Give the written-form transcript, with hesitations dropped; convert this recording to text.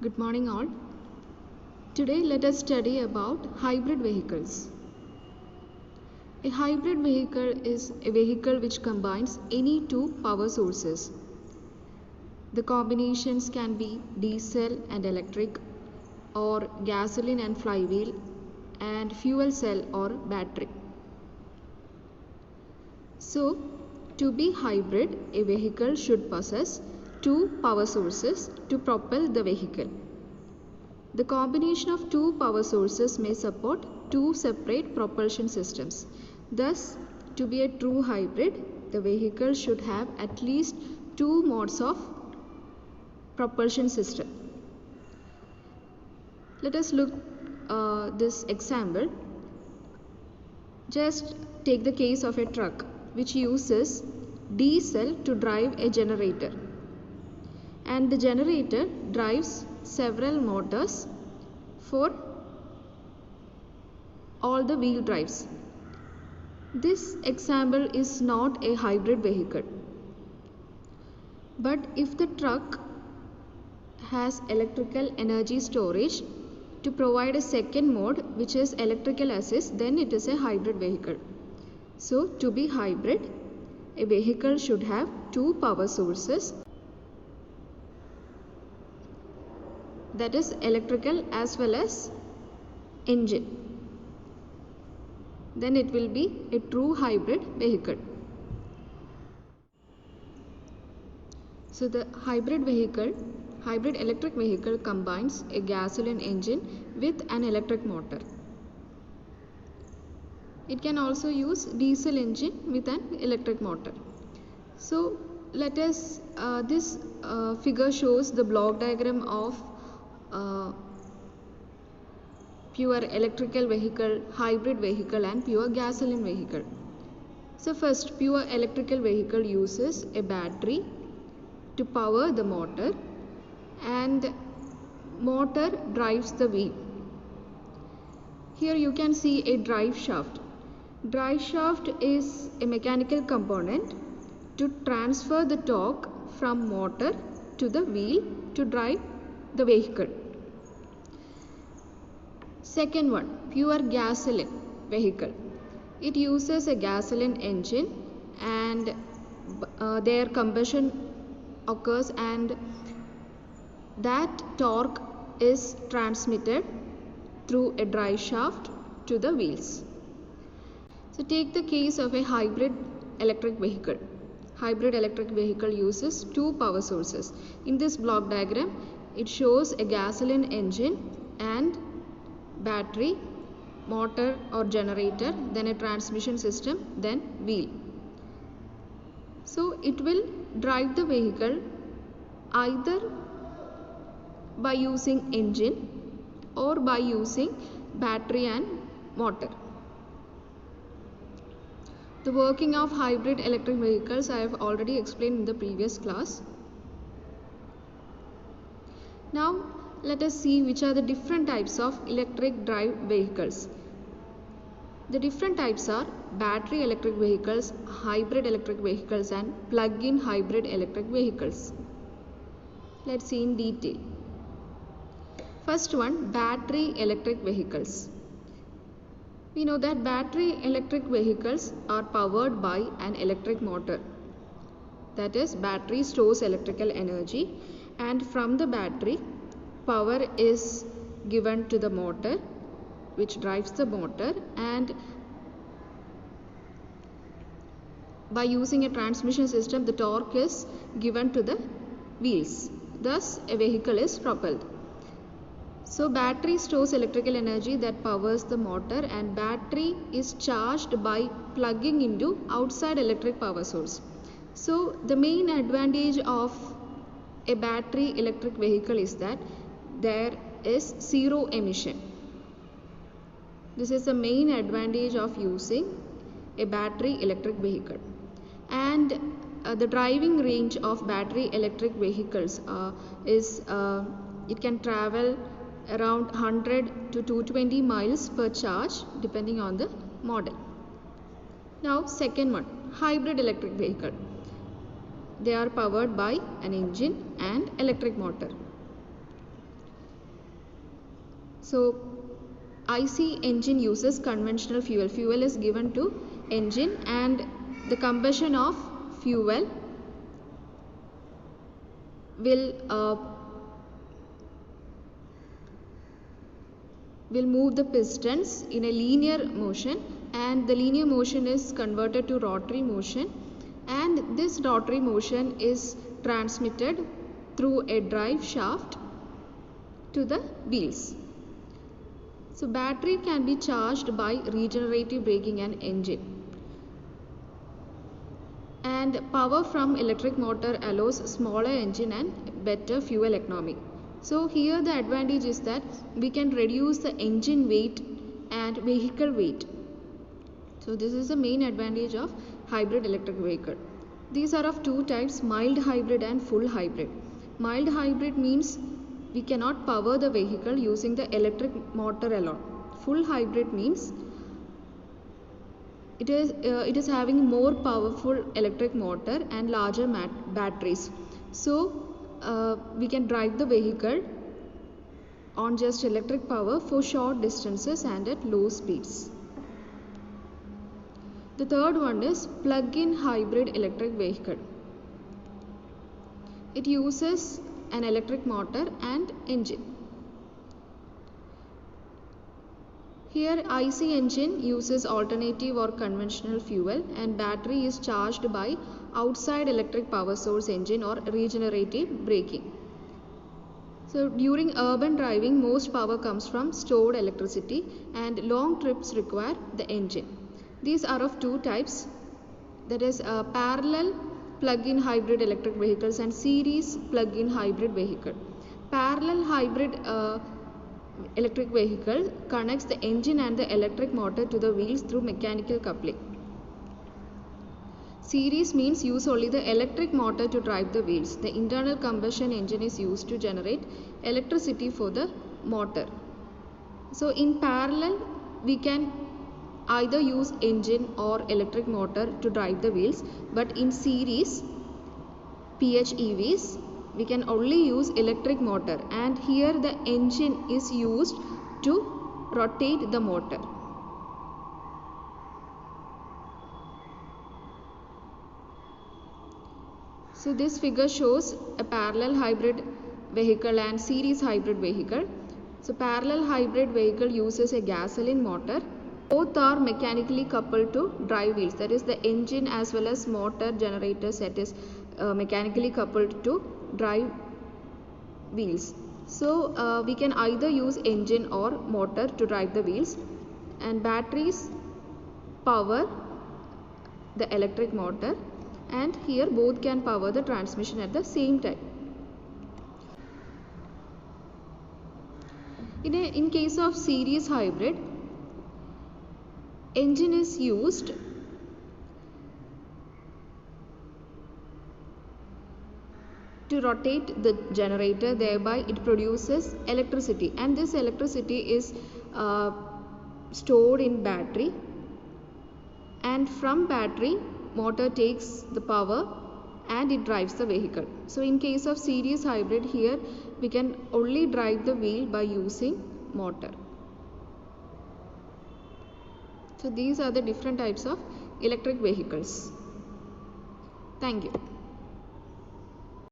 Good morning all. Today let us study about hybrid vehicles. A hybrid vehicle is a vehicle which combines any two power sources. The combinations can be diesel and electric, or gasoline and flywheel, and fuel cell or battery. So, to be hybrid, a vehicle should possess two power sources to propel the vehicle. The combination of two power sources may support two separate propulsion systems. Thus, to be a true hybrid, the vehicle should have at least two modes of propulsion system. Let us look this example. Just take the case of a truck which uses diesel to drive a generator, and the generator drives several motors for all the wheel drives. This example is not a hybrid vehicle, but if the truck has electrical energy storage to provide a second mode which is electrical assist, then it is a hybrid vehicle. So to be hybrid, a vehicle should have two power sources, that is electrical as well as engine. Then it will be a true hybrid vehicle. So the hybrid electric vehicle combines a gasoline engine with an electric motor. It can also use diesel engine with an electric motor. So let us, this figure shows the block diagram of pure electrical vehicle, hybrid vehicle and pure gasoline vehicle. So first, pure electrical vehicle uses a battery to power the motor, and motor drives the wheel. Here you can see a drive shaft. Drive shaft is a mechanical component to transfer the torque from motor to the wheel to drive the vehicle. Second one, pure gasoline vehicle. It uses a gasoline engine and their combustion occurs, and that torque is transmitted through a drive shaft to the wheels. So take the case of a hybrid electric vehicle. Hybrid electric vehicle uses two power sources. In this block diagram, it shows a gasoline engine and battery, motor or generator, then a transmission system, then wheel. So it will drive the vehicle either by using engine or by using battery and motor. The working of hybrid electric vehicles I have already explained in the previous class. Now let us see which are the different types of electric drive vehicles. The different types are battery electric vehicles, hybrid electric vehicles and plug-in hybrid electric vehicles. Let's see in detail. First one, battery electric vehicles. We know that battery electric vehicles are powered by an electric motor. That is, battery stores electrical energy, and from the battery, power is given to the motor which drives the motor, and by using a transmission system, the torque is given to the wheels. Thus, a vehicle is propelled. So battery stores electrical energy that powers the motor, and battery is charged by plugging into outside electric power source. So the main advantage of a battery electric vehicle is that there is zero emission. This is the main advantage of using a battery electric vehicle. And the driving range of battery electric vehicles is it can travel around 100 to 220 miles per charge depending on the model. Now second one, hybrid electric vehicle. They are powered by an engine and electric motor. So IC engine uses conventional fuel. Fuel is given to engine and the combustion of fuel will move the pistons in a linear motion, and the linear motion is converted to rotary motion, and this rotary motion is transmitted through a drive shaft to the wheels. So battery can be charged by regenerative braking and engine, and power from electric motor allows smaller engine and better fuel economy. So here the advantage is that we can reduce the engine weight and vehicle weight. So this is the main advantage of hybrid electric vehicle. These are of two types, mild hybrid and full hybrid. Mild hybrid means we cannot power the vehicle using the electric motor alone. Full hybrid means it is having more powerful electric motor and larger batteries. So we can drive the vehicle on just electric power for short distances and at low speeds. The third one is plug-in hybrid electric vehicle. It uses an electric motor and engine. Here IC engine uses alternative or conventional fuel, and battery is charged by outside electric power source engine or regenerative braking. So during urban driving, most power comes from stored electricity, and long trips require the engine. These are of two types, that is parallel plug-in hybrid electric vehicles and series plug-in hybrid vehicle. Parallel hybrid electric vehicle connects the engine and the electric motor to the wheels through mechanical coupling. Series means use only the electric motor to drive the wheels. The internal combustion engine is used to generate electricity for the motor. So in parallel we can either use engine or electric motor to drive the wheels, but in series PHEVs we can only use electric motor, and here the engine is used to rotate the motor. So this figure shows a parallel hybrid vehicle and series hybrid vehicle. So parallel hybrid vehicle uses a gasoline motor. Both are mechanically coupled to drive wheels, that is the engine as well as motor generator set is mechanically coupled to drive wheels. So we can either use engine or motor to drive the wheels, and batteries power the electric motor, and here both can power the transmission at the same time. In case of series hybrid, engine is used to rotate the generator, thereby it produces electricity, and this electricity is stored in battery, and from battery motor takes the power and it drives the vehicle. So in case of series hybrid, here we can only drive the wheel by using motor. So these are the different types of electric vehicles. Thank you.